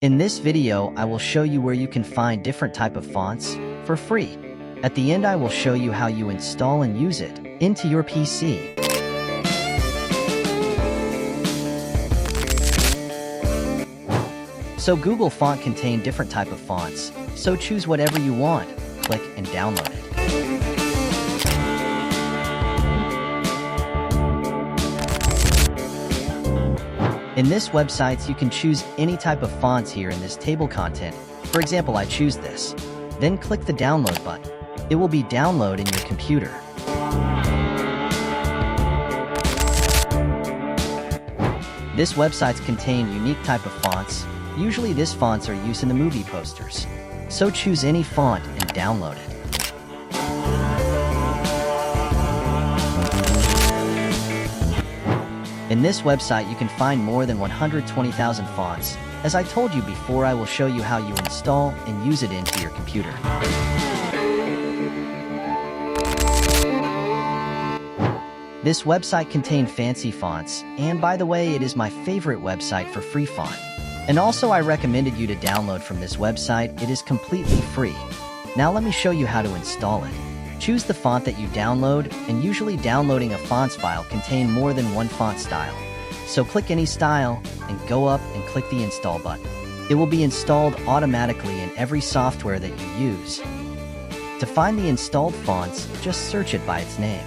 In this video, I will show you where you can find different type of fonts for free. At the end, I will show you how you install and use it into your PC. So Google Font contain different type of fonts, so choose whatever you want, click and download it. In this website, you can choose any type of fonts here in this table content. For example, I choose this. Then click the download button. It will be download in your computer. This websites contain unique type of fonts. Usually these fonts are used in the movie posters. So choose any font and download it. In this website, you can find more than 120,000 fonts. As I told you before, I will show you how you install and use it into your computer. This website contains fancy fonts, and by the way, it is my favorite website for free font. And also, I recommended you to download from this website. It is completely free. Now let me show you how to install it. Choose the font that you download, and usually downloading a fonts file contain more than one font style. So click any style and go up and click the install button. It will be installed automatically in every software that you use. To find the installed fonts, just search it by its name.